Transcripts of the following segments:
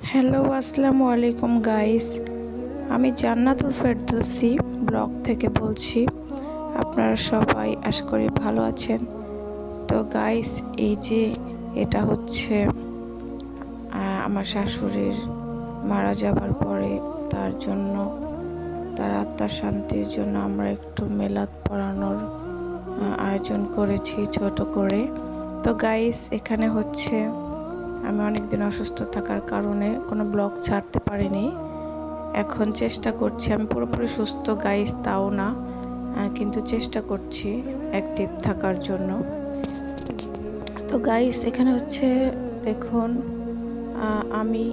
Hello আসসালামু আলাইকুম guys. আমি জান্নাতুল ফেরদৌসী ব্লগ থেকে বলছি। আপনারা সবাই আশা করি ভালো আছেন। তো গাইস, এই যে এটা হচ্ছে আমার শাশুড়ির মারা যাবার পরে তার জন্য, তার আত্মার শান্তির জন্য আমরা একটু মিলাদ পড়ানোর আয়োজন করেছি ছোট করে। তো গাইস, এখানে হচ্ছে আমি অনেকদিন অসুস্থ থাকার কারণে কোনো ব্লগ ছাড়তে পারিনি। এখন চেষ্টা করছি, আমি পুরোপুরি সুস্থ গাইস তাও না, কিন্তু চেষ্টা করছি অ্যাক্টিভ থাকার জন্য। তো গাইস, এখানে হচ্ছে দেখুন, আমি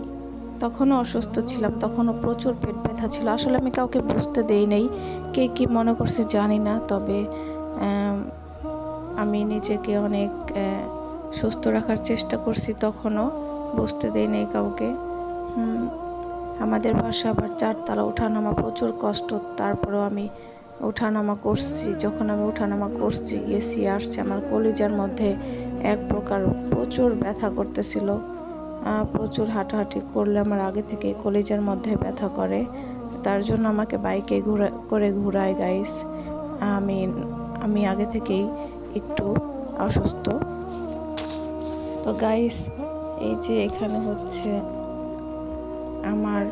তখনও অসুস্থ ছিলাম, তখনও প্রচুর পেট ব্যথা ছিল। আসলে আমি কাউকে বুঝতে দেই নাই, কে কী মনে করছে জানি না। তবে আমি নিজেকে অনেক সুস্থ রাখার চেষ্টা করছি, তখনও বুঝতে দেই নাই কাউকে। আমাদের বাসা আবার 4 তলা ওঠানামা, প্রচুর কষ্ট। তারপরেও আমি ওঠানামা করছি। যখন আমি ওঠানামা করছি, গেছি আসছি, আমার কলিজার মধ্যে এক প্রকার প্রচুর ব্যথা করতেছিল। প্রচুর হাঁটাহাঁটি করলে আমার আগে থেকে কলিজার মধ্যে ব্যথা করে, তার জন্য আমাকে বাইকে ঘুরায় গাইস। আমি আগে থেকেই একটু অসুস্থ। তো গাইস, এই যে এখানে হচ্ছে আমার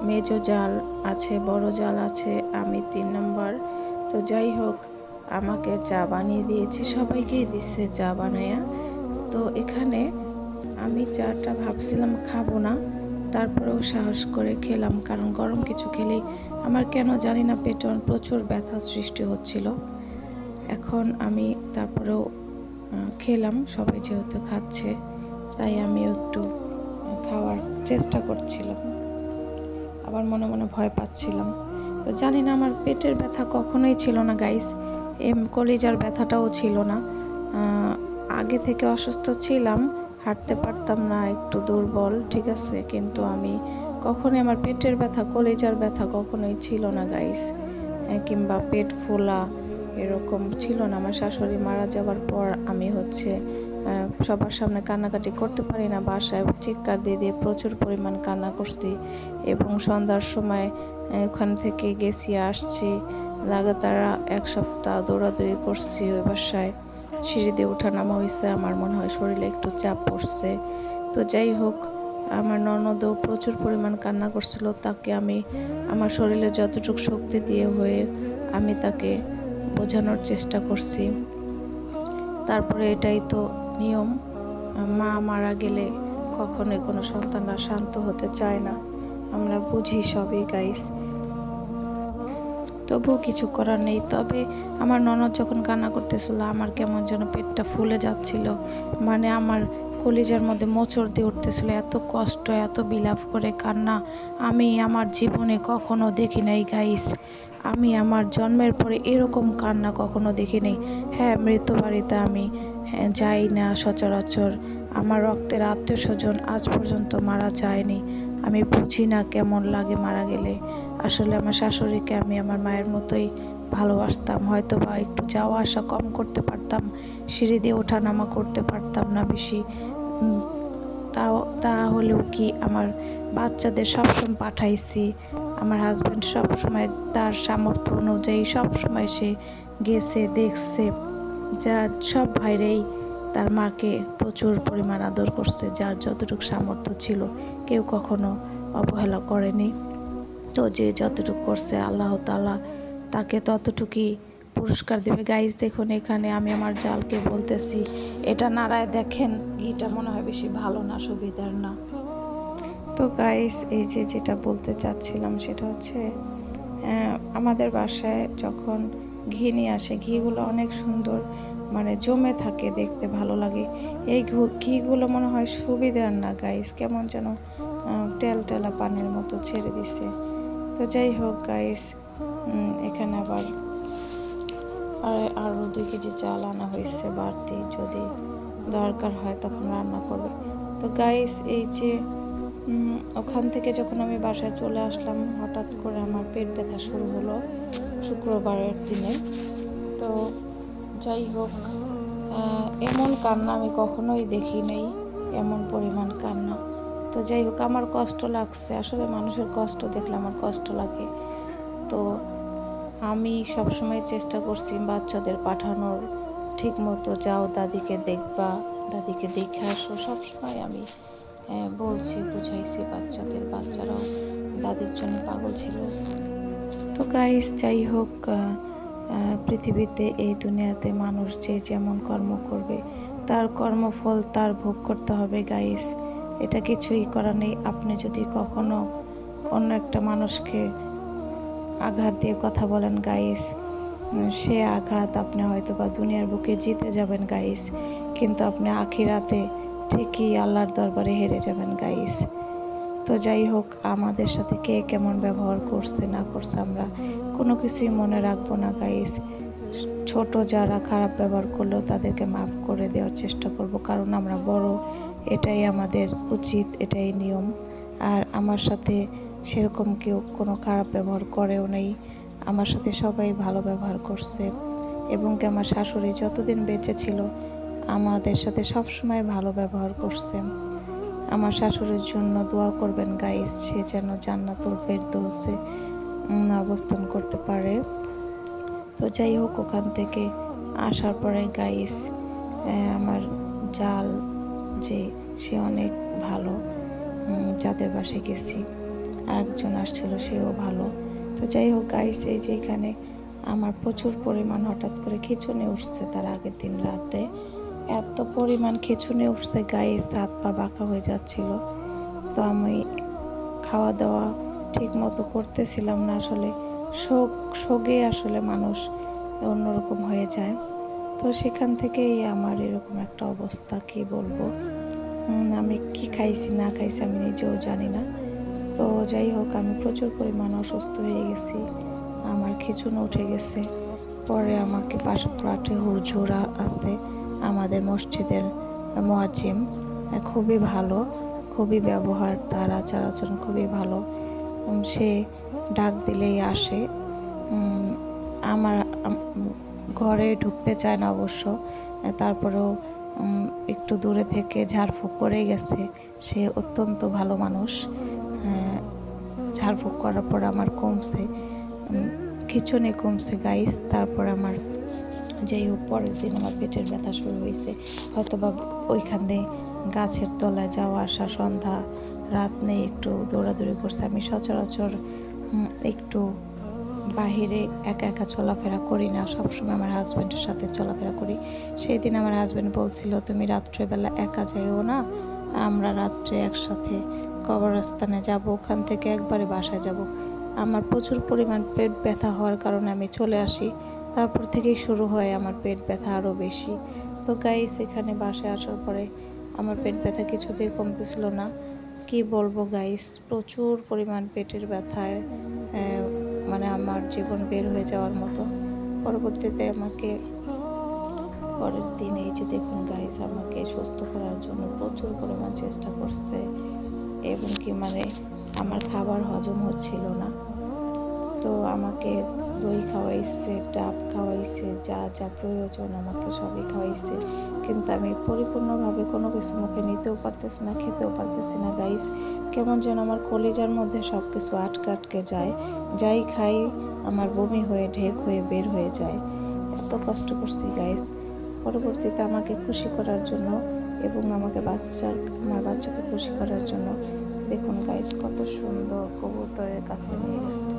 মেজো জাল আছে, বড় জাল আছে, আমি 3 নম্বর। তো যাই হোক, আমাকে চা বানিয়ে দিয়েছে, সবাইকেই দিচ্ছে চা বানায়া। তো এখানে আমি চাটা ভাবছিলাম খাবো না, তারপরেও সাহস করে খেলাম, কারণ গরম কিছু খেলেই আমার কেন জানি না পেটে প্রচুর ব্যথা সৃষ্টি হচ্ছিল। এখন আমি তারপরেও খেলাম, সবাই যেহেতু খাচ্ছে তাই আমিও একটু খাওয়ার চেষ্টা করছিলাম, আবার মনে মনে ভয় পাচ্ছিলাম। তো জানি না, আমার পেটের ব্যথা কখনোই ছিল না গাইস, কলিজার ব্যথাটাও ছিল না। আগে থেকে অসুস্থ ছিলাম, হাঁটতে পারতাম না, একটু দুর্বল, ঠিক আছে, কিন্তু আমি কখনোই আমার পেটের ব্যথা, কলিজার ব্যথা কখনোই ছিল না গাইস, কিংবা পেট ফোলা এরকম ছিল না। আমার শাশুড়ি মারা যাওয়ার পর আমি হচ্ছে সবার সামনে কান্নাকাটি করতে পারি না, বাসায় চিৎকার দিয়ে দিয়ে প্রচুর পরিমাণ কান্না করছি। এবং সন্ধ্যার সময় ওখান থেকে গেছি আসছি, লাগাতার 1 সপ্তাহ দৌড়াদৌড়ি করছি ওই বাসায়। সিঁড়ি দিয়ে ওঠানামা হয়েছে, আমার মনে হয় শরীরে একটু চাপ পড়ছে। তো যাই হোক, আমার ননদও প্রচুর পরিমাণ কান্না করছিল, তাকে আমি আমার শরীরে যতটুকু শক্তি দিয়ে হয়ে আমি তাকে বোঝানোর চেষ্টা করছি। তারপরে এটাই তো নিয়ম, মা মারা গেলে কখনোই কোনো সন্তানরা শান্ত হতে চায় না, আমরা বুঝি সবই গাইস, তবুও কিছু করার নেই। তবে আমার ননদ যখন কান্না করতেছিল, আমার কেমন যেন পেটটা ফুলে যাচ্ছিল, মানে আমার কলিজার মধ্যে মোচড় দিয়ে উঠতেছিল, এত কষ্ট, এত বিলাপ করে কান্না আমি আমার জীবনে কখনো দেখি নাই গাইস। আমি আমার জন্মের পরে এরকম কান্না কখনো দেখি নাই। হ্যাঁ, মৃত বাড়িতে আমি যাই না সচরাচর, আমার রক্তের আত্মীয় স্বজন আজ পর্যন্ত মারা যায়নি, আমি বুঝি না কেমন লাগে মারা গেলে। আসলে আমার শাশুড়িকে আমি আমার মায়ের মতোই ভালোবাসতাম, হয়তো বা একটু যাওয়া আসা কম করতে পারতাম, সিঁড়ি দিয়ে ওঠানামা করতে পারতাম না বেশি, তাহলেও কি আমার বাচ্চাদের সবসময় পাঠাইছি। আমার হাজব্যান্ড সবসময় তার সামর্থ্য অনুযায়ী সবসময় সে গেছে, দেখছে, যা সব ভাইরাই তার মাকে প্রচুর পরিমাণ আদর করছে, যার যতটুকু সামর্থ্য ছিল, কেউ কখনো অবহেলা করেনি। তো যে যতটুকু করছে, আল্লাহ তাআলা তাকে ততটুকুই পুরস্কার দেবে গাইজ। দেখুন, এখানে আমি আমার জালকে বলতেছি এটা নাড়ায় দেখেন, ঘিটা মনে হয় বেশি ভালো না, সুবিধার না। তো গাইজ, এই যে যেটা বলতে চাচ্ছিলাম সেটা হচ্ছে, আমাদের বাসায় যখন ঘি নিয়ে আসে, ঘিগুলো অনেক সুন্দর, মানে জমে থাকে, দেখতে ভালো লাগে। এই ঘিগুলো মনে হয় সুবিধার না গাইজ, কেমন যেন টেলা পানির মতো ছেড়ে দিছে। তো যাই হোক গাইস, এখানে আবার আরও 2 কেজি চাল আনা হয়েছে বাড়তি, যদি দরকার হয় তখন রান্না করবে। তো গাইস, এই যে ওখান থেকে যখন আমি বাসায় চলে আসলাম, হঠাৎ করে আমার পেট ব্যথা শুরু হলো শুক্রবারের দিনে। তো যাই হোক, এমন কান্না আমি কখনোই দেখি নাই, এমন পরিমাণ কান্না। তো যাই হোক, আমার কষ্ট লাগছে, আসলে মানুষের কষ্ট দেখলে আমার কষ্ট লাগে। তো আমি সবসময় চেষ্টা করছি বাচ্চাদের পাঠানোর, ঠিক মতো যাও দাদিকে দেখবা, দাদিকে দেখে আসো, সবসময় আমি বলছি, বুঝাইছি বাচ্চারাও দাদির জন্য পাগল ছিল। তো গাইস, যাই হোক, পৃথিবীতে এই দুনিয়াতে মানুষ যে যেমন কর্ম করবে তার কর্মফল তার ভোগ করতে হবে গাইস, এটা কিছুই করার নেই। আপনি যদি কখনো অন্য একটা মানুষকে আঘাত দিয়ে কথা বলেন গাইস, সে আঘাত আপনি হয়তো বা দুনিয়ার বুকে জিতে যাবেন গাইস, কিন্তু আপনি আখিরাতে ঠিকই আল্লাহর দরবারে হেরে যাবেন গাইস। তো যাই হোক, আমাদের সাথে কে কেমন ব্যবহার করছে না করছে আমরা কোনো কিছুই মনে রাখবো না গাইস। ছোট যারা খারাপ ব্যবহার করলেও তাদেরকে মাফ করে দেওয়ার চেষ্টা করব, কারণ আমরা বড়, এটাই আমাদের উচিত, এটাই নিয়ম। আর আমার সাথে সেরকম কেউ কোনো খারাপ ব্যবহার করেও নেই, আমার সাথে সবাই ভালো ব্যবহার করছে। এবং কি আমার শাশুড়ি যতদিন বেঁচে ছিল আমাদের সাথে সবসময় ভালো ব্যবহার করছে। আমার শাশুড়ির জন্য দোয়া করবেন গাইস, সে যেন জান্নাতুল ফেরদৌসে অবস্থান করতে পারে। তো যাই হোক, ওখান থেকে আসার পরে গাইস, আমার জাল যে সে অনেক ভালো, যাদের বাসায় গেছি আরেকজন আসছিল, সেও ভালো। তো যাই হোক গাইস, এই যে এখানে আমার প্রচুর পরিমাণ হঠাৎ করে খিঁচুনি উঠছে, তার আগের দিন রাতে এত পরিমাণ খিঁচুনি উঠছে গাইস, হাত পা বাঁকা হয়ে যাচ্ছিল। তো আমি খাওয়া দাওয়া ঠিক মতো করতেছিলাম না, আসলে শোকে আসলে মানুষ অন্যরকম হয়ে যায়। তো সেখান থেকেই আমার এরকম একটা অবস্থা, কি বলবো, আমি কি খাইছি না খাইছি আমি নিজেও জানি না। তো যাই হোক, আমি প্রচুর পরিমাণ অসুস্থ হয়ে গেছি, আমার খিঁচুনি উঠে গেছে। পরে আমাকে পাশে ফ্ল্যাটে হুজুর আছে, আমাদের মসজিদের মুয়াজ্জিম, খুবই ভালো, খুবই ব্যবহার, তার আচার আচরণ খুবই ভালো। সে ডাক দিলেই আসে। আমার ঘরে ঢুকতে চায় না অবশ্য, তারপরেও একটু দূরে থেকে ঝাড়ফুঁক করে গেছে। সে অত্যন্ত ভালো মানুষ। ঝাড়ফুঁক করার পর আমার কমছে, খিঁচুনি কমছে গাইস। তারপর আমার যাই হোক, পরের দিন আমার পেটের ব্যথা শুরু হয়েছে, হয়তো বা ওইখান দিয়ে গাছের তলায় যাওয়া আসা, সন্ধ্যা রাত নেই, একটু দৌড়াদৌড়ি করছে। আমি সচরাচর একটু বাহিরে একা একা চলাফেরা করি না, সবসময় আমার হাজব্যান্ডের সাথে চলাফেরা করি। সেই দিন আমার হাজব্যান্ড বলছিল, তুমি রাত্রেবেলা একা যাইও না, আমরা রাত্রে একসাথে কবরস্থানে যাব, ওখান থেকে একবারে বাসায় যাব। আমার প্রচুর পরিমাণ পেট ব্যথা হওয়ার কারণে আমি চলে আসি, তারপর থেকেই শুরু হয় আমার পেট ব্যথা আরও বেশি। তো গাইস, এখানে বাসায় আসার পরে আমার পেট ব্যথা কিছুতেই কমতেছিল না, কি বলবো গাইস, প্রচুর পরিমাণ পেটের ব্যথায় মানে আমার জীবন বের হয়ে যাওয়ার মতো। পরবর্তীতে আমাকে পরের দিন, এই যে দেখুন গাইস, আমাকে সুস্থ করার জন্য প্রচুর পরিমাণ চেষ্টা করছে, এবং কি মানে আমার খাবার হজম হচ্ছিল না। তো আমাকে দই খাওয়াইছে, ডাব খাওয়াইছে, যা যা প্রয়োজন আমাকে সবই খাওয়াইছে, কিন্তু আমি পরিপূর্ণভাবে কোনো কিছু মুখে নিতেও পারতেছি না, খেতেও পারতেছি না গাইস। কেমন যেন আমার কলিজার মধ্যে সব কিছু আটকে আটকে যায়, যাই খাই আমার বমি হয়ে ঢেক হয়ে বের হয়ে যায়। এত কষ্ট করছি গাইস। পরবর্তীতে আমাকে খুশি করার জন্য এবং আমার বাচ্চাকে খুশি করার জন্য দেখুন গাইস, কত সুন্দর কবুতরের কাছে নিয়ে গেছে।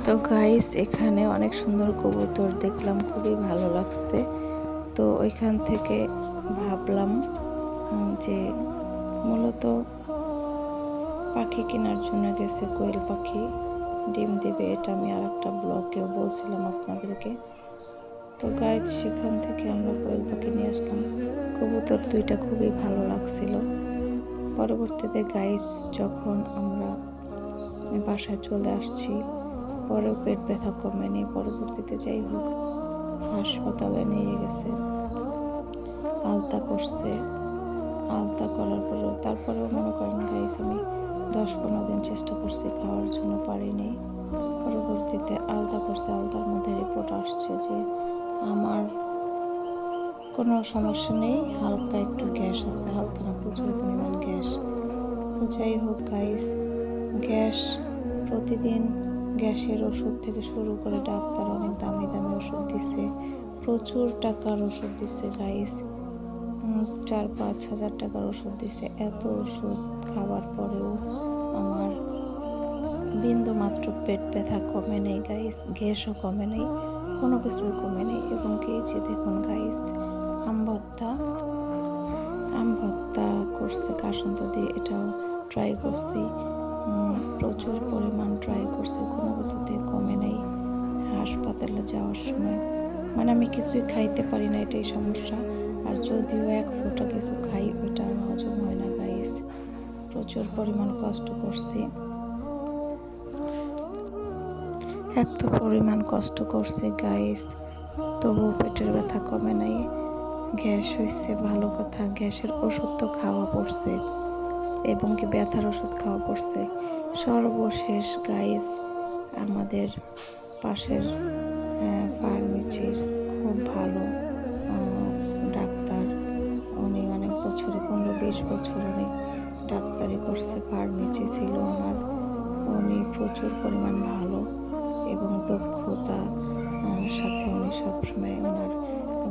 তো গাইস, এখানে অনেক সুন্দর কবুতর দেখলাম, খুবই ভালো লাগছে। তো ওইখান থেকে ভাবলাম যে মূলত পাখি কেনার জন্য গেছে, কোয়েল পাখি ডিম দেবে, এটা আমি আর একটা ব্লগেও বলছিলাম আপনাদেরকে। তো গাইস, সেখান থেকে আমরা কোয়েল পাখি নিয়ে আসলাম, কবুতর দুইটা খুবই ভালো লাগছিল। পরবর্তীতে গাইস, যখন আমরা বাসায় চলে আসছি, পরেও পেট ব্যথা কমেনি। পরবর্তীতে যাই হোক, হাসপাতালে নিয়ে গেছে, আলতা করছে, আলতা করার পরেও তারপরেও মনে করেন গাইস, আমি 10-15 দিন চেষ্টা করছি, খাওয়ার জন্য পারিনি। পরবর্তীতে আলতা করছে, আলতার মধ্যে রিপোর্ট আসছে যে আমার কোনো সমস্যা নেই, হালকা একটু গ্যাস আছে, হালকা না প্রচুর পরিমাণ গ্যাস। তো যাই হোক গাইস, গ্যাস প্রতিদিন গ্যাসের ওষুধ থেকে শুরু করে ডাক্তার অনেক দামি দামি ওষুধ দিছে, প্রচুর টাকার ওষুধ দিছে গাইস। 4-5 হাজার টাকার ওষুধ দিছে। এত ওষুধ খাওয়ার পরেও আমার বিন্দু মাত্র পেট ব্যথা কমে নেই গাইস, গ্যাসও কমে নেই, কোনো কিছুই কমে নেই। এবং কি যে দেখুন গাইস, আম ভর্তা করছে কাসুন্দ দিয়ে, এটাও ট্রাই করছি। প্রচুর পরিমাণ ট্রাই করছি, কোনো কিছুতে কমে নেই। হাসপাতালে যাওয়ার সময় মানে আমি কিছুই খাইতে পারি না, এটাই সমস্যা। আর যদিও এক ফোঁটা কিছু খাই, ওটা আর হজম হয় না গাইস। প্রচুর পরিমাণ কষ্ট করছি, এত পরিমাণ কষ্ট করছি গাইস, তবুও পেটের ব্যথা কমে নাই। গ্যাস হয়েছে ভালো কথা, গ্যাসের ওষুধ তো খাওয়া পড়ছে এবং কি ব্যথার ওষুধ খাওয়া পড়ছে। সর্বশেষ গাইস, আমাদের পাশের ফার্মেসির খুব ভালো ডাক্তার, উনি অনেক বছরে 15-20 বছর উনি ডাক্তারি করছে, ফার্মেসি ছিল ওনার। উনি প্রচুর পরিমাণ ভালো এবং দক্ষতা সাথে উনি সবসময় ওনার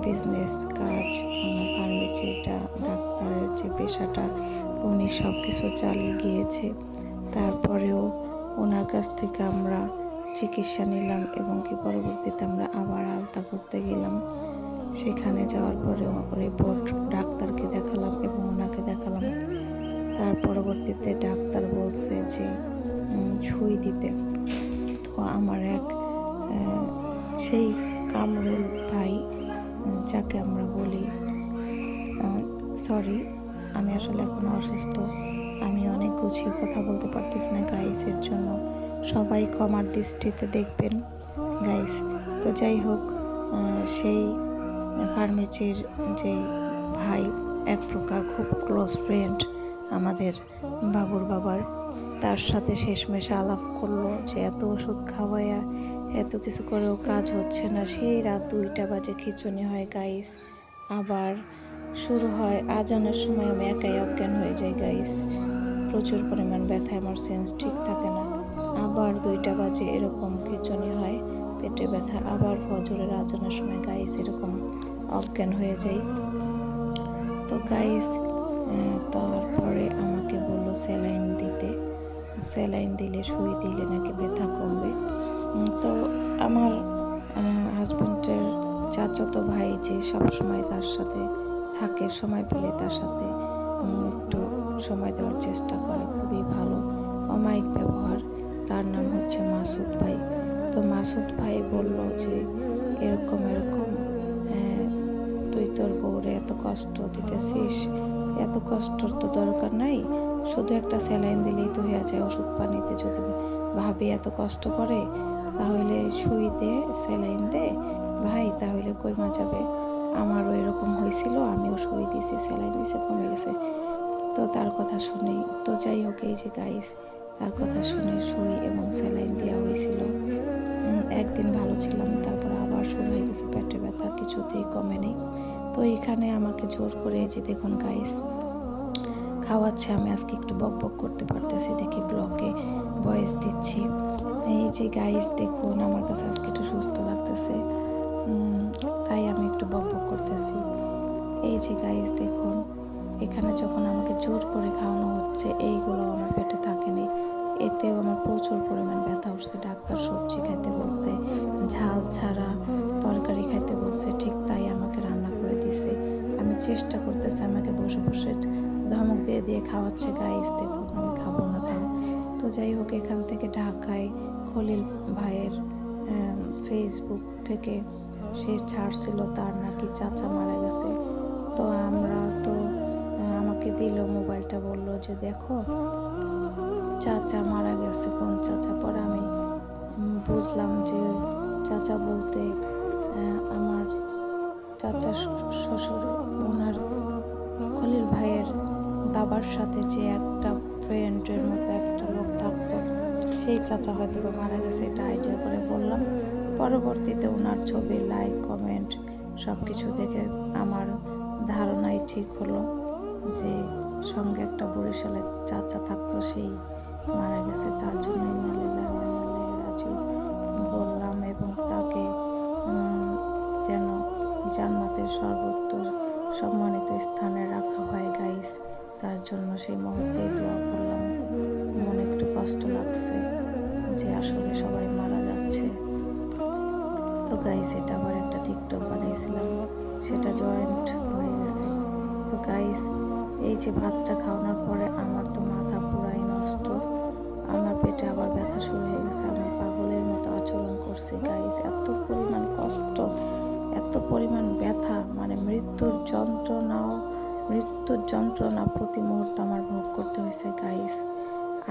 বিজনেস কাজ, ফার্মেসিটা ডাক্তারের যে পেশাটা, উনি সব কিছু চালিয়ে গিয়েছে। তারপরেও ওনার কাছ থেকে আমরা চিকিৎসা নিলাম এবং কি পরবর্তীতে আমরা আবার আলতা করতে গেলাম। সেখানে যাওয়ার পরেও রিপোর্ট ডাক্তারকে দেখালাম এবং ওনাকে দেখালাম। তার পরবর্তীতে ডাক্তার বলছে যে সুই দিতে। তো আমার এক সেই কামরুল ভাই, যাকে আমরা বলি, সরি আমি আসলে এখন অসুস্থ, আমি অনেক গুছিয়ে কথা বলতে পারতেছি না গাইস, এর জন্য সবাই ক্ষমার দৃষ্টিতে দেখবেন গাইস। তো যাই হোক, সেই ফার্মেসির যে ভাই, এক প্রকার খুব ক্লোজ ফ্রেন্ড আমাদের বাবুর বাবার, তার সাথে শেষমেশ আলাপ করলো যে এত ওষুধ খাওয়ায়া এত কিছু করেও কাজ হচ্ছে না। সেই রাত 2টা বাজে খিঁচুনি হয় গাইস, আবার শুরু হয় আজানের সময় আমি একাই অজ্ঞান হয়ে যাই গাইস, প্রচুর পরিমাণ ব্যথা, আমার সেন্স ঠিক থাকে না। আবার 2টা বাজে এরকম খিঁচুনি হয়, পেটে ব্যথা, আবার ফজরের আজানের সময় গাইস এরকম অজ্ঞান হয়ে যাই। তো গাইস তারপরে আমাকে বললো স্যালাইন দিতে, স্যালাইন দিলে সুই দিলে নাকি ব্যথা কমবে। তো আমার হাজব্যান্ডের চাচাতো ভাই যে সবসময় তার সাথে থাকে, সময় পেলে তার সাথে একটু সময় দেওয়ার চেষ্টা করে, খুবই ভালো অমায়িক ব্যবহার, তার নাম হচ্ছে মাসুদ ভাই। তো মাসুদ ভাই বলল যে এরকম তুই তোর বউরে এত কষ্ট দিতেছিস, এত কষ্টর তো দরকার নাই, শুধু একটা স্যালাইন দিলেই তো হয়ে যায়, ওষুধ পানিতে যদি ভাবি এত কষ্ট করে, তাহলে সুই দে, স্যালাইন দে ভাই, তাহলে কইমা যাবে। আমারও এরকম হয়েছিল, আমিও সুই দিছি, স্যালাইন দিছে, কমে গেছে। তো তার কথা শুনে, তো যাই হোক এই যে গাইস, তার কথা শুনে সুই এবং স্যালাইন দেওয়া হয়েছিল। একদিন ভালো ছিলাম, তারপর আবার শুরু হয়ে গেছে পেটে ব্যথা, কিছুতেই কমে নেই। তো এখানে আমাকে জোর করে, এই যে দেখুন গাইস খাওয়াচ্ছে, আমি আজকে একটু বক বক করতে পারতেছি দেখি ব্লগে ভয়েস দিচ্ছি। এই যে গাইস দেখুন, আমার কাছে আজকে একটু সুস্থ লাগতেছে, তাই আমি একটু বক বক করতেছি। এই যে গাইস দেখুন, এখানে যখন আমাকে জোর করে খাওয়ানো হচ্ছে, এইগুলো আমার পেটে থাকেনি, এতেও আমার প্রচুর পরিমাণ ব্যথা উঠছে। ডাক্তার সবজি খাইতে বলছে, ঝাল ছাড়া তরকারি খাইতে বলছে, ঠিক তাই আমাকে রান্না করে দিছে। আমি চেষ্টা করতেছি, আমাকে বসে বসে ধমক দিয়ে দিয়ে খাওয়াচ্ছে গাইস দেখুন, আমি খাবো না তাও। তো যাই হোক, এখান থেকে ঢাকায় খলিল ভাইয়ের ফেসবুক থেকে সে ছাড়ছিল, তার নাকি চাচা মারা গেছে। তো আমরা তো আমাকে দিল মোবাইলটা, বললো যে দেখো চাচা মারা গেছে, কোন চাচা। পরে আমি বুঝলাম যে চাচা বলতে আমার চাচা শ্বশুর, ওনার খলিল ভাইয়ের বাবার সাথে যে একটা ফ্রেন্ডের মতো একটা লোক থাকতো, সেই চাচা হয়তো মারা গেছে, এটা আইডিয়া করে বললাম। পরবর্তীতে ওনার ছবি, লাইক, কমেন্ট সব কিছু দেখে আমার ধারণাই ঠিক হলো যে সঙ্গে একটা বরিশালের চাচা থাকতো, সেই মারা গেছে। তার জন্য ইন্না লিল্লাহি ওয়া ইন্না ইলাইহি রাজিউন বললাম, এবং তাকে যেন জান্নাতের সর্বোচ্চ সম্মানিত স্থানে রাখা হয় গাইস। তার জন্য সেই মুহূর্তে দোয়া করলাম। মনে একটু কষ্ট লাগছে যে আসলে সবাই মারা যাচ্ছে। তো গাইস, এটা আবার একটা টিকটক বানিয়েছিলাম, সেটা জয়েন্ট হয়ে গেছে। তো গাইস, এই যে ভাতটা খাওয়ানোর পরে আমার তো মাথা পুরাই নষ্ট, আমার পেটে আবার ব্যথা শুরু হয়ে গেছে। আমি পাগলের মতো আচরণ করছি গাইস। এত পরিমাণ কষ্ট, এত পরিমাণ ব্যথা, মানে মৃত্যুর যন্ত্রণা প্রতি মুহূর্তে আমার ভোগ করতে হয়েছে গাইস।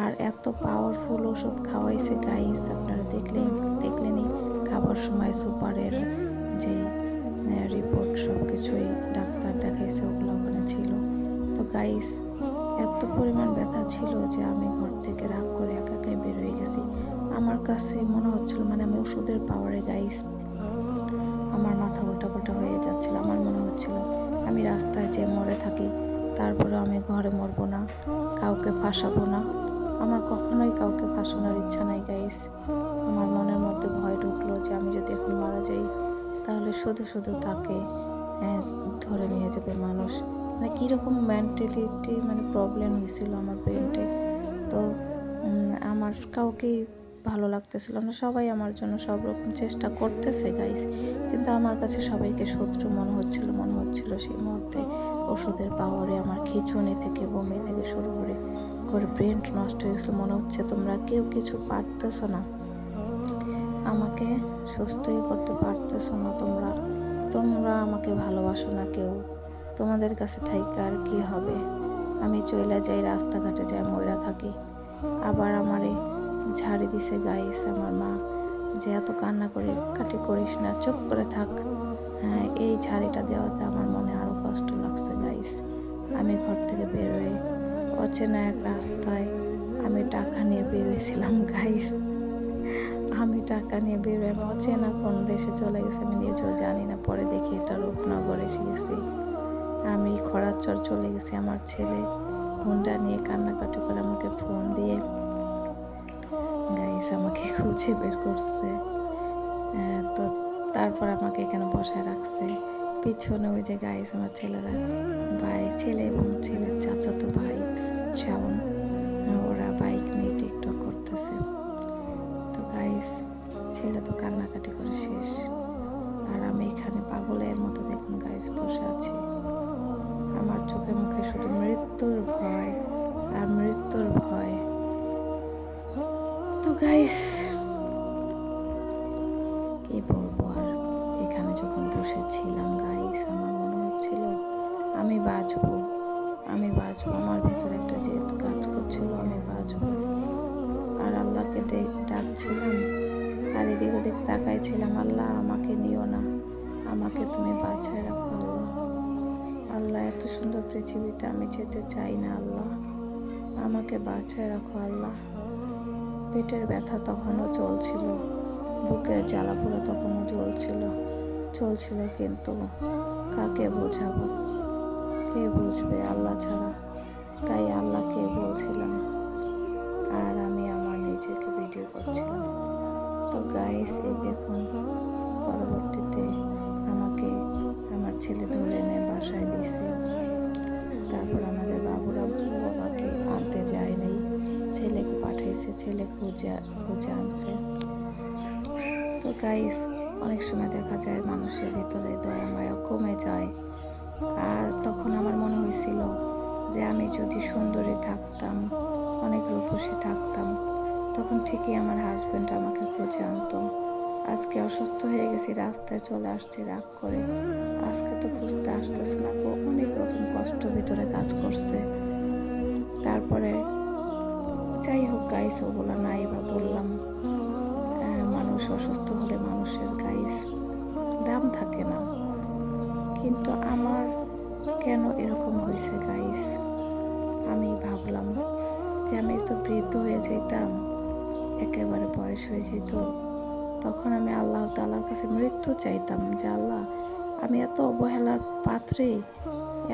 আর এত পাওয়ারফুল ওষুধ খাওয়াইছে গাইস, আপনারা দেখলেনই খাবার সময় সুপারের যে রিপোর্ট সব কিছুই ডাক্তার দেখাইছে, ওগুলো ওখানে ছিল। তো গাইস, এত পরিমাণ ব্যথা ছিল যে আমি ঘর থেকে রাগ করে একা একাই বের হয়ে গেছি। আমার কাছে মনে হচ্ছিল মানে আমি ওষুধের পাওয়ারে গাইস আমার মাথা উল্টাপাল্টা হয়ে যাচ্ছিল। আমার মনে হচ্ছিল আমি রাস্তায় যে মরে থাকি, তারপরে আমি ঘরে মরবো না, কাউকে ফাঁসাবো না। আমার কখনোই কাউকে ফাঁসানোর ইচ্ছা নাই গাইস। আমার মনের মধ্যে ভয় ঢুকলো যে আমি যদি এখন মারা যাই, তাহলে শুধু শুধু তাকে ধরে নিয়ে যাবে মানুষ। মানে কীরকম মেন্টালিটি, মানে প্রবলেম হয়েছিল আমার ব্রেনটে। তো আমার কাউকেই ভালো লাগতেছিল না। সবাই আমার জন্য সব রকম চেষ্টা করতেছে গাইস, কিন্তু আমার কাছে সবাইকে শত্রু মনে হচ্ছিল সেই মুহূর্তে। ওষুধের পাওয়ারে আমার খিঁচুনি থেকে, বমি থেকে শুরু করে ব্রেন নষ্ট হয়েছিল। মনে হচ্ছে তোমরা কেউ কিছু পারতেছো না, আমাকে সুস্থই করতে পারতেছো না, তোমরা আমাকে ভালোবাসো না কেউ, তোমাদের কাছে থাইকা আর কি হবে। আমি চইলা যাই, রাস্তাঘাটে যাই, ময়রা থাকি। আবার আমারে ঝাড়ি দিছে গাইস আমার মা, যে এত কাটি করিস না, চুপ করে থাক। হ্যাঁ, এই ঝাড়িটা দেওয়াতে আমার মনে আরো কষ্ট লাগছে গাইস। আমি ঘর থেকে বের হয়ে অচেনা এক রাস্তায় আমি টাকা নিয়ে বের হয়েছিলাম গাইস। আমি টাকা নিয়ে বের হয়ে অচেনা কোন দেশে চলে গেছে আমি নিজেও জানি না। পরে দেখি এটা রূপনগর এসে গেছি, আমি খরাচর চলে গেছি। আমার ছেলে ফোনটা নিয়ে কান্নাকাটি করে আমাকে ফোন দিয়ে গাইস আমাকে খুঁজে বের করছে। তো তারপর আমাকে এখানে বসায় রাখছে। পিছনে ওই যে গাইস আমার ছেলে এবং ছেলের চাচাতো ভাই শাওন, ওরা বাইক নিয়ে টিকটক করতেছে। তো গাইস, ছেলে তো কান্নাকাটি করে শেষ, আর আমি এখানে পাগলের মতো দেখুন গাইস বসে আছি। আমার চোখে মুখে শুধু মৃত্যুর ভয় আর মৃত্যুর ভয়। তো গাইস, কি বলবো আর, এখানে যখন বসেছিলাম গাইস আমার মনে হচ্ছিল আমি বাঁচবো। আমার ভেতরে একটা জেদ কাজ করছিল, আমি বাঁচবো। আর আল্লাহকে ডাকছিলাম, আর এদিক ওদিক তাকাইছিলাম, আল্লাহ আমাকে নিও না, আমাকে তুমি বাঁচায় রাখো আল্লাহ। আল্লাহ, এত সুন্দর পৃথিবীতে আমি যেতে চাই না আল্লাহ, আমাকে বাঁচায় রাখো আল্লাহ। পেটের ব্যথা তখনও চলছিল, বুকের জ্বালাপোড়া তখনও চলছিল, কিন্তু কাকে বোঝাবো, কে বুঝবে আল্লাহ ছাড়া। তাই আল্লাহকে বলছিলাম, আর আমি আমার নিজেকে ভিডিও করছিলাম। তো গাইস, এই দেখুন পরবর্তীতে আমাকে আমার ছেলে ধরে এনে বাসায় দিছে। তারপর আমাদের বাবাকে আনতে যায় নাই, ছেলেকে পাঠাইছে, ছেলে খুঁজে আনছে। তো গাইস, অনেক সময় দেখা যায় মানুষের ভিতরে দয়া মায়া কমে যায়। আর তখন আমার মনে হয়েছিল যে আমি যদি সুন্দরী থাকতাম, অনেক রূপসী থাকতাম, তখন ঠিকই আমার হাজবেন্ড আমাকে খুঁজে আনতো। আজকে অসুস্থ হয়ে গেছি, রাস্তায় চলে আসছি রাগ করে, আজকে তো খুঁজতে আসতেছে না। অনেক রকম কষ্ট ভিতরে কাজ করছে। তারপরে যাই হোক গাইস, ওগুলো নাই বা বললাম। মানুষ অসুস্থ হলে মানুষের গাইস দাম থাকে না, কিন্তু আমার কেন এরকম হয়েছে গাইস। আমি ভাবলাম যে আমি তো বৃদ্ধ হয়ে যেতাম, একেবারে বয়স হয়ে যেত, তখন আমি আল্লাহ তাআলার কাছে মৃত্যু চাইতাম যে আল্লাহ, আমি এত অবহেলার পাত্রে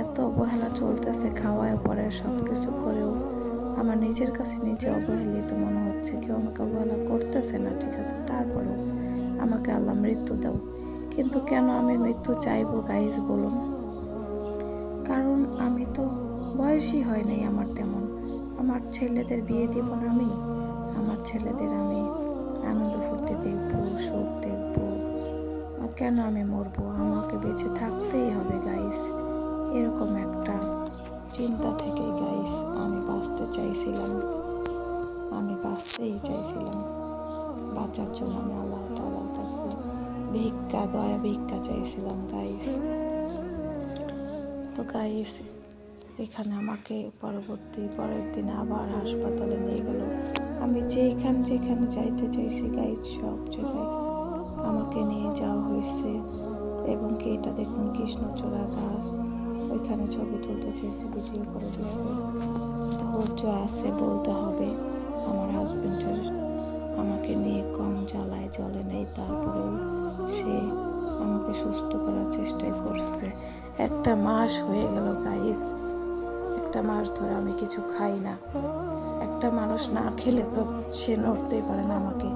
এত অবহেলা চলতেছে, খাওয়ার পরে সব কিছু করেও আমার নিজের কাছে নিজে অবহেলিত মনে হচ্ছে। কেউ আমাকে অবহেলা করতেছে না, ঠিক আছে, তারপরেও আমাকে আল্লাহ মৃত্যু দাও। কিন্তু কেন আমি মৃত্যু চাইবো গাইজ বলুন? কারণ আমি তো বয়সই হয় নাই আমার তেমন। আমার ছেলেদের বিয়ে দিব না আমি? আমার ছেলেদের আমি আনন্দ ফুর্তি দেখবো, সুখ দেখবো। আর কেন আমি মরবো? আমাকে বেঁচে থাকতেই হবে গাইস। এরকম একটা চিন্তা থেকে গাইস আমি বাঁচতে চাইছিলাম, আমি বাঁচতেই চাইছিলাম। বাঁচার জন্য আমি আল্লাহ তাআলার কাছে দয়া ভিক্ষা চাইছিলাম গাইস। তো গাইস এখানে আমাকে পরের দিন আবার হাসপাতালে নিয়ে গেল। আমি যেখানে যাইতে চাইছি গাইস সব জায়গায় আমাকে নিয়ে যাওয়া হয়েছে। এবং কি এটা দেখুন কৃষ্ণচূড়া গাছ, ওইখানে ছবি তুলতে চাইছি, ভিডিও করে দিচ্ছে। ধৈর্য আছে বলতে হবে। আমার হাজবেন্ডের আমাকে নিয়ে কম জ্বালায় জ্বলে নেই, তারপরেও সে আমাকে সুস্থ করার চেষ্টাই করছে। একটা মাস হয়ে গেল গাইস, একটা মাস ধরে আমি কিছু খাই না। একটা মানুষ না খেলে তো সে নড়তেই পারে না, আমাকে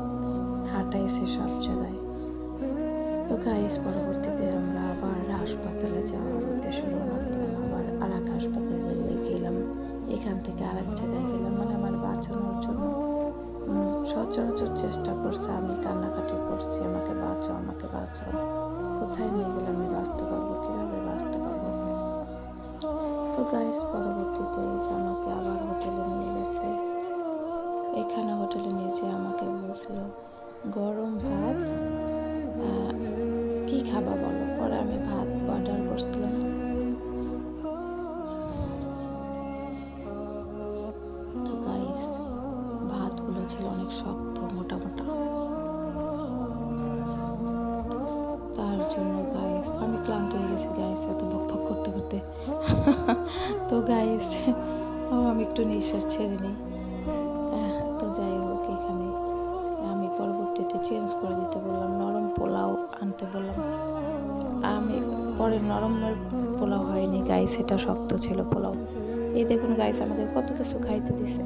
হাঁটাইছে সব জায়গায়। তো গাইস পরবর্তীতে আমরা আবার হাসপাতালে যাওয়ার উদ্দেশ্যে রওনা দিলাম। আবার আর এক হাসপাতালে গেলাম, এখান থেকে আর এক জায়গায় গেলাম, মানে আমার বাঁচানোর জন্য সচরাচর চেষ্টা করছে। আমি কান্নাকাটি করছি, আমাকে বাঁচাও, আমাকে বাঁচাও। কোথায় নিয়ে গেলে আমি বাঁচতে পারবো, কীভাবে বাঁচতে পারবো? তো গাইস পরবর্তীতে যে আমাকে আবার হোটেলে নিয়ে গেছে। এখানে হোটেলে নিয়ে যেয়ে আমাকে বলছিল গরম ভাত, কি খাবা বলো? পরে আমি ভাত অর্ডার করছিলাম। তো গাইস ভাতগুলো ছিল অনেক শক্ত, মোটা মোটা। তার জন্য গাইস আমি ক্লান্ত হয়ে গেছি গাইস এত বকবক করতে করতে। তো গাইস আমি একটু নিঃশ্বাস ছেড়ে নিই। তো যাই হোক, এখানে আমি পরবর্তীতে চেঞ্জ করে দিতে বললাম, নরম পোলাও আনতে বললাম। আমি পরে নরমের পোলাও হয়নি গাইস, এটা শক্ত ছিল পোলাও। এই দেখুন গাইস আমাকে কত কিছু খাইতে দিছে,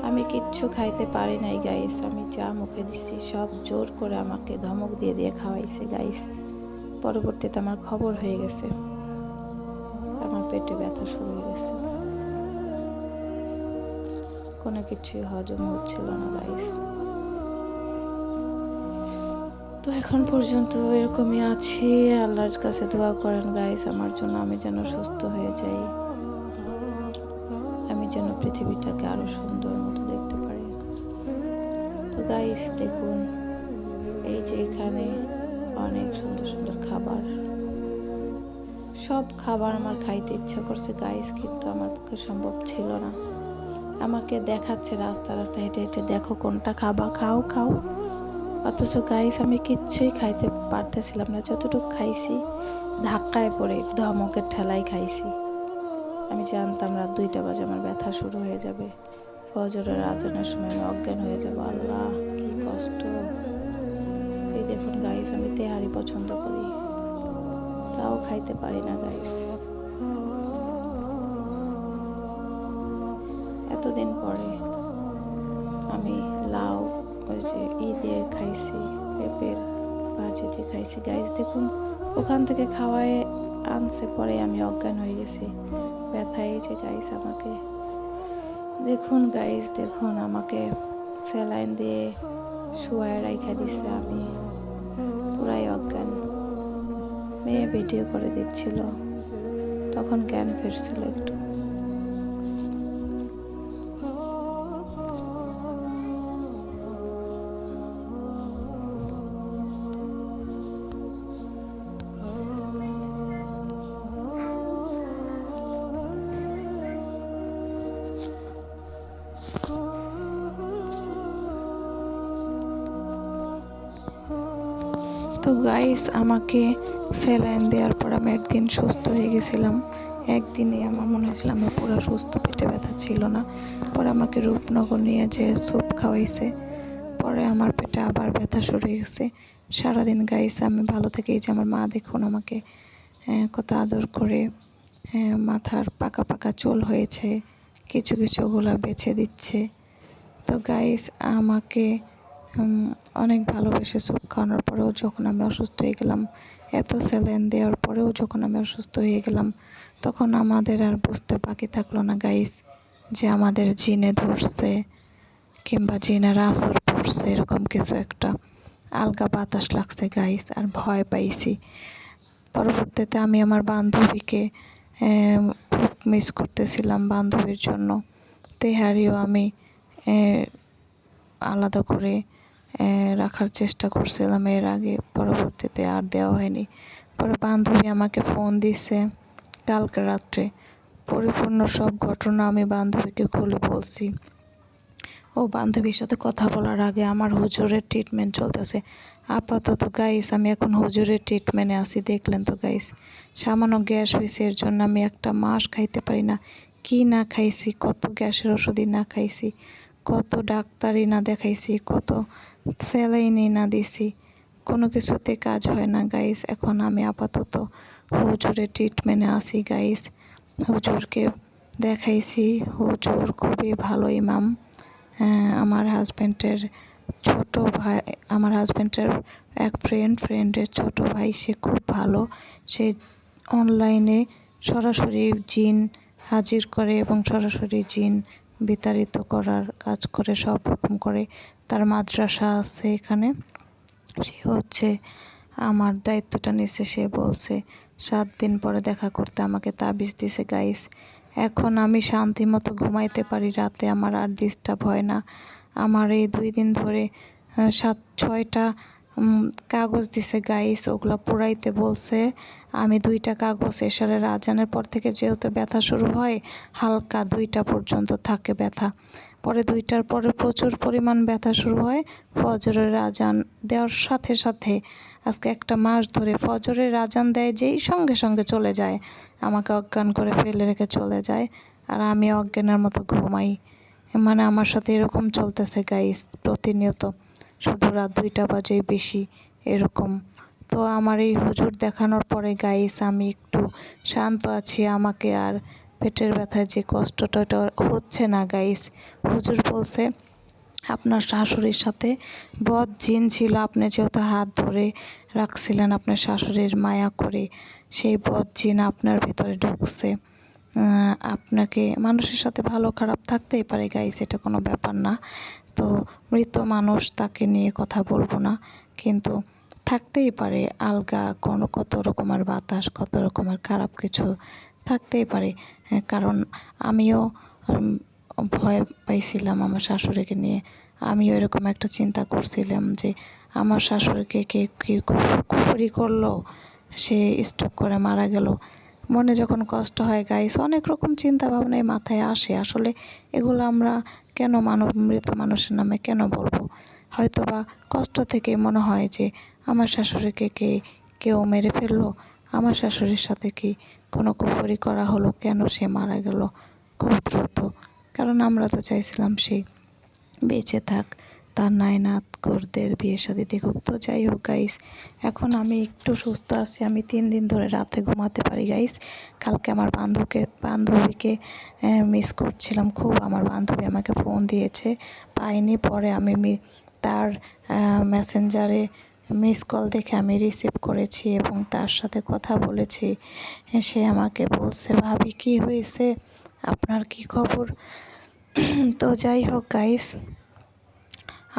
আমি কিচ্ছু খাইতে পারি নাই গাইস। আমি যা মুখে দিচ্ছি সব জোর করে আমাকে ধমক দিয়ে দিয়ে খাওয়াইছে গাইস। পরবর্তীতে আমার খবর হয়ে গেছে, আমার পেটে ব্যথা শুরু হয়ে গেছে, কোনো কিছুই হজম হচ্ছিল না গাইস। তো এখন পর্যন্ত এরকমই আছি। আল্লাহর কাছে দোয়া করেন গাইস আমার জন্য, আমি যেন সুস্থ হয়ে যাই, আমি যেন পৃথিবীটাকে আরো সুন্দর মতো দেখতে পারি। তো গাইস দেখুন এই যে এখানে অনেক সুন্দর সুন্দর খাবার, সব খাবার আমার খাইতে ইচ্ছা করছে গাইস, কিন্তু আমার পক্ষে সম্ভব ছিল না। আমাকে দেখাচ্ছে রাস্তা রাস্তা হেঁটে হেঁটে, দেখো কোনটা খাবা, খাও খাও। অথচ গাইস আমি কিচ্ছুই খাইতে পারতেছিলাম না। যতটুকু খাইছি ধাক্কায় পড়ে ধমকের ঠেলায় খাইছি। আমি জানতাম রাত 2টা বাজে আমার ব্যথা শুরু হয়ে যাবে, ফজরের আজানের সময় আমি অজ্ঞান হয়ে যাবো। আল্লাহ কি কষ্ট। এই দেখুন গাইস আমি তেহারি পছন্দ করি, তাও খাইতে পারি না গাইস। এতদিন পরে আমি লাউ ওই যে দিয়ে খাইছি, পেঁপের ভাজি দিয়ে খাইছি গাইস। দেখুন ওখান থেকে খাওয়ায় আনছে, পরে আমি অজ্ঞান হয়ে গেছি ব্যথায়। এই যে গাইস আমাকে দেখুন গাইস, দেখুন আমাকে স্যালাইন দিয়ে শুয়ায় রাইখা দিছে, আমি পুরাই অজ্ঞান। মেয়ে ভিডিও করে দিচ্ছিল, তখন জ্ঞান ফিরছিল একটু। তো গাইস আমাকে স্যালাইন দেওয়ার পর আমি একদিন সুস্থ হয়ে গেছিলাম। একদিনে আমার মনে হয়েছিল আমার পুরো সুস্থ, পেটে ব্যথা ছিল না। পরে আমাকে রূপনগর নিয়ে যে স্যুপ খাওয়াইছে, পরে আমার পেটে আবার ব্যথা শুরু হয়ে গেছে। সারাদিন গাইস আমি ভালো থেকে, এই যে আমার মা দেখুন আমাকে কত আদর করে মাথার পাকা পাকা চুল হয়েছে, কিছু কিছুগুলা বেছে দিচ্ছে। তো গাইস আমাকে অনেক ভালোবেসে স্যুপ খাওয়ানোর পরেও যখন আমি অসুস্থ হয়ে গেলাম, এত স্যালাইন দেওয়ার পরেও যখন আমি অসুস্থ হয়ে গেলাম, তখন আমাদের আর বুঝতে বাকি থাকলো না গাইস যে আমাদের জিনে ধরছে কিংবা জিনের আসর পড়ছে, এরকম কিছু একটা আলগা বাতাস লাগছে গাইস, আর ভয় পাইছি। পরবর্তীতে আমি আমার বান্ধবীকে খুব মিস করতেছিলাম, বান্ধবীর জন্য তেহারিও আমি আলাদা করে রাখার চেষ্টা করছিলাম এর আগে, পরবর্তীতে আর দেওয়া হয়নি। পরে বান্ধবী আমাকে ফোন দিছে কালকে রাত্রে, পরিপূর্ণ সব ঘটনা আমি বান্ধবীকে খুলে বলছি। ও বান্ধবীর সাথে কথা বলার আগে আমার হুজুরের ট্রিটমেন্ট চলতেছে আপাতত গাইস, আমি এখন হুজুরের ট্রিটমেন্টে আছি। দেখলেন তো গাইস, সামান্য গ্যাস হয়েছে, এর জন্য আমি একটা মাস খাইতে পারি না। কি না খাইছি, কত গ্যাসের ওষুধই না খাইছি, কত ডাক্তারই না দেখাইছি, কত স্যালাইনই না দিছি, কোনো কিছুতে কাজ হয় না গাইস। এখন আমি আপাতত হুজুরের ট্রিটমেন্টে আছি গাইস। হুজুরকে দেখাইছি, হুজুর খুবই ভালো ইমাম। আমার হাজব্যান্ডের ছোট ভাই, আমার হাজব্যান্ডের এক ফ্রেন্ডের ছোট ভাই, সে খুব ভালো। সে অনলাইনে সরাসরি জিন হাজির করে এবং সরাসরি জিন বিতাড়িত করার কাজ করে, সব রকম করে। তার মাদ্রাসা আছে এখানে। সে হচ্ছে আমার দায়িত্বটা নিচ্ছে। সে বলছে 7 দিন পরে দেখা করতে, আমাকে তাবিজ দিছে গাইস। এখন আমি শান্তি মতো ঘুমাইতে পারি রাতে, আমার আর ডিস্টার্ব হয় না। আমার এই 2 দিন ধরে 7-6টা কাগজ দিছে গাইস, ওগুলো পোড়াইতে বলছে। আমি 2টা কাগজ এশারের আজানের পর থেকে যেহেতু ব্যথা শুরু হয়, হালকা 2টা পর্যন্ত থাকে ব্যথা, পরে 2টার পরে প্রচুর পরিমাণ ব্যথা শুরু হয় ফজরের আজান দেওয়ার সাথে সাথে। আজকে 1 মাস ধরে ফজরের আজান দেয় যেই সঙ্গে সঙ্গে চলে যায়, আমাকে অজ্ঞান করে ফেলে রেখে চলে যায়, আর আমি অজ্ঞানের মতো ঘুমাই। মানে আমার সাথে এরকম চলতেছে গাইস প্রতিনিয়ত, শুধু রাত 2টা বাজেই বেশি এরকম। তো আমার এই হুজুর দেখানোর পরে গাইস আমি একটু শান্ত আছি, আমাকে আর পেটের ব্যথায় যে কষ্টটা হচ্ছে না গাইস। হুজুর বলছে আপনার শাশুড়ির সাথে বদ জিন ছিল, আপনি যেহেতু হাত ধরে রাখছিলেন আপনার শাশুড়ির মায়া করে, সেই বদ জিন আপনার ভিতরে ঢুকছে। আপনাকে, মানুষের সাথে ভালো খারাপ থাকতেই পারে গাইস, এটা কোনো ব্যাপার না। তো মৃত মানুষ, তাকে নিয়ে কথা বলবো না, কিন্তু থাকতেই পারে আলগা কোনো, কত রকমের বাতাস, কত রকমের খারাপ কিছু থাকতেই পারে। কারণ আমিও ভয় পাইছিলাম আমার শাশুড়িকে নিয়ে। আমিও এরকম একটা চিন্তা করছিলাম যে আমার শাশুড়িকে কে কী কুফরি করলো, সে স্ট্রোক করে মারা গেল। মনে যখন কষ্ট হয় গাইস, অনেক রকম চিন্তা ভাবনায় মাথায় আসে। আসলে এগুলো আমরা কেন মৃত মানুষের নামে কেন বলবো? হয়তো বা কষ্ট থেকে মনে হয় যে আমার শাশুড়িকে কেউ মেরে ফেললো, আমার শাশুড়ির সাথে কি কোনো কুফরি করা হলো, কেন সে মারা গেল খুব দ্রুত। কারণ আমরা তো চাইছিলাম সে বেঁচে থাক, তার নায়নাতকরদের বিয়ে শাদী দেখুক। তো যাই হোক গাইস, এখন আমি একটু সুস্থ আছি, আমি 3 দিন ধরে রাতে ঘুমাতে পারি গাইস। কালকে আমার বান্ধবীকে মিস করছিলাম খুব, আমার বান্ধবী আমাকে ফোন দিয়েছে, পাইনি। পরে আমি তার মেসেঞ্জারে মিস কল দেখে আমি রিসিভ করেছি এবং তার সাথে কথা বলেছি। সে আমাকে বলছে ভাবি কি হয়েছে, আপনার কি খবর? তো যাই হোক গাইস,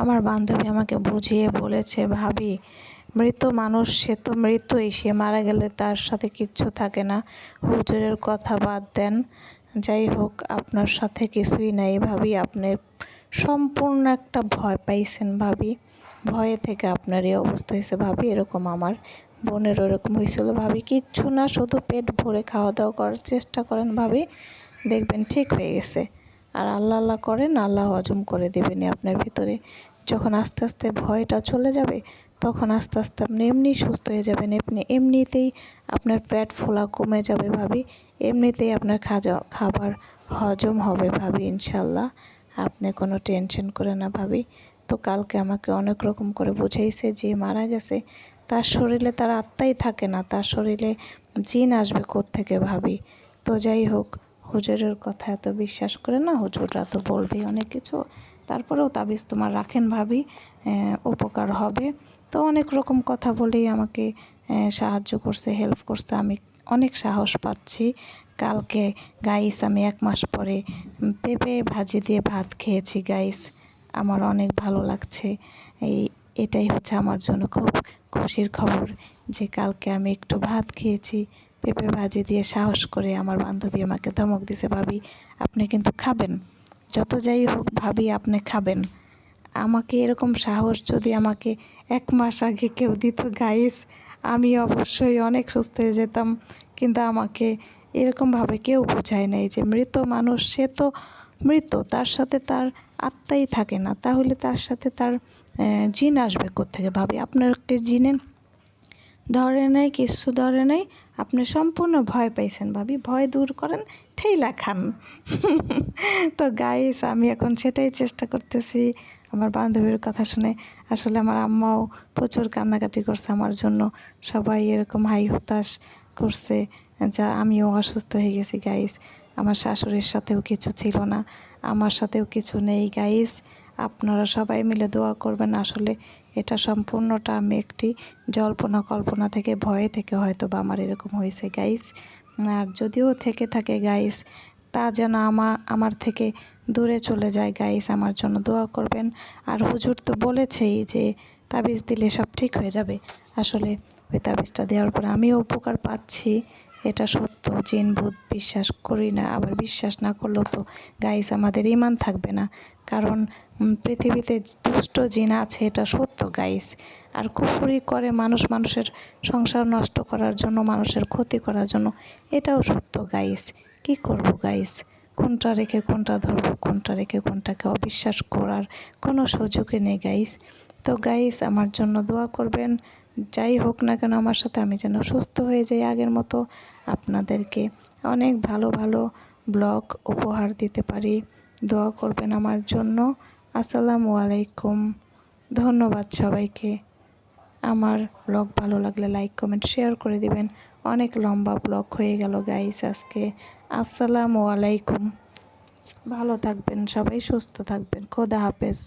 আমার বান্ধবী আমাকে বুঝিয়ে বলেছে ভাবি মৃত মানুষ সে তো মৃতই, সে মারা গেলে তার সাথে কিচ্ছু থাকে না, হুজুরের কথা বাদ দেন। যাই হোক আপনার সাথে কিছুই নাই ভাবি, আপনি সম্পূর্ণ একটা ভয় পাইছেন ভাবি, ভয়ে থেকে আপনার এই অবস্থা হয়েছে ভাবি। এরকম আমার বোনের ওরকম হয়েছিল ভাবি, কিচ্ছু না, শুধু পেট ভরে খাওয়া দাওয়া করার চেষ্টা করেন ভাবি, দেখবেন ঠিক হয়ে গেছে। আর আল্লাহ আল্লাহ করেন, আল্লাহ হজম করে দেবেন আপনার ভিতরে। যখন আস্তে আস্তে ভয়টা চলে যাবে, তখন আস্তে আস্তে আপনি এমনি সুস্থ হয়ে যাবেন, এমনিতেই আপনার পেট ফোলা কমে যাবে ভাবি, এমনিতেই আপনার খাবার হজম হবে ভাবি ইনশাল্লাহ। আপনি কোনো টেনশন করে না ভাবি। তো কালকে আমাকে অনেক রকম করে বুঝাইছে যে মারা গেছে, তার শরীরে তার আত্মাই থাকে না, তার শরীরে জিন আসবে কোত্থেকে ভাবি। তো যাই হোক, হুজুরের কথা এত বিশ্বাস করে না, হুজুররা তো বলবেই অনেক কিছু। তারপরেও তাবিজ তোমার রাখেন ভাবি, উপকার হবে। তো অনেক রকম কথা বলেই আমাকে সাহায্য করছে, হেল্প করছে। আমি অনেক সাহস পাচ্ছি। কালকে গাইস আমি 1 মাস পরে পেঁপে ভাজি দিয়ে ভাত খেয়েছি গাইস। আমার অনেক ভালো লাগছে। এটাই হচ্ছে আমার জন্য খুব খুশির খবর যে কালকে আমি একটু ভাত খেয়েছি পেঁপে ভাজি দিয়ে। সাহস করে আমার বান্ধবী আমাকে ধমক দিছে, ভাবি আপনি কিন্তু খাবেন, যত যাই হোক ভাবি আপনি খাবেন। আমাকে এরকম সাহস যদি আমাকে 1 মাস আগে কেউ দিত গাইস, আমি অবশ্যই অনেক সুস্থ হয়ে যেতাম। কিন্তু আমাকে এরকমভাবে কেউ বোঝায় নাই যে মৃত মানুষ সে তো মৃত, তার সাথে তার আত্মাই থাকে না, তাহলে তার সাথে তার জিন আসবে কোত্থেকে ভাবি। আপনার একটা জিনে ধরে নেই, কিছু ধরে নেই, আপনি সম্পূর্ণ ভয় পাইছেন ভাবি, ভয় দূর করেন, ঠেইলা খান। তো গাইস আমি এখন সেটাই চেষ্টা করতেছি। আমার বান্ধবীর কথা শুনে আসলে আমার আম্মাও প্রচুর কান্নাকাটি করছে আমার জন্য, সবাই এরকম হাই হতাশ করছে, যা আমিও অসুস্থ হয়ে গেছি গাইস। আমার শাশুড়ির সাথেও কিছু ছিল না, আমার সাথেও কিছু নেই গাইস। আপনারা সবাই মিলে দোয়া করবেন। আসলে এটা সম্পূর্ণটা আমি একটি জল্পনা কল্পনা থেকে, ভয়ে থেকে হয়তো বা আমার এরকম হয়েছে গাইস। আর যদিও থেকে থাকে গাইস, তা যেন আমার থেকে দূরে চলে যায় গাইস। আমার জন্য দোয়া করবেন। আর হুজুর তো বলেছেই যে তাবিজ দিলে সব ঠিক হয়ে যাবে। আসলে ওই তাবিজটা দেওয়ার পর আমিও উপকার পাচ্ছি, এটা সত্য। জিন ভূত বিশ্বাস করি না, আবার বিশ্বাস না করলেও তো গাইস আমাদের ঈমান থাকবে না। কারণ পৃথিবীতে দুষ্ট জিন আছে, এটা সত্য গাইস। আর কুফরি করে মানুষের সংসার নষ্ট করার জন্য, মানুষের ক্ষতি করার জন্য, এটাও সত্য গাইস। কি করব গাইস, কোনটা রেখে কোনটা ধরবো, কোনটা রেখে কোনটাকে অবিশ্বাস করার কোনো সুযোগই নেই গাইস। তো গাইস আমার জন্য দোয়া করবেন। যাই হোক না কেন আমার সাথে, আমি যেন সুস্থ হয়ে যাই আগের মতো, আপনাদেরকে অনেক ভালো ভালো ব্লগ উপহার দিতে পারি। দোয়া করবেন আমার জন্য। আসসালামু আলাইকুম। ধন্যবাদ সবাইকে। আমার ব্লগ ভালো লাগলে লাইক কমেন্ট শেয়ার করে দিবেন। অনেক লম্বা ব্লগ হয়ে গেল গাইস আজকে। আসসালামু আলাইকুম। ভালো থাকবেন সবাই, সুস্থ থাকবেন। খোদা হাফেজ।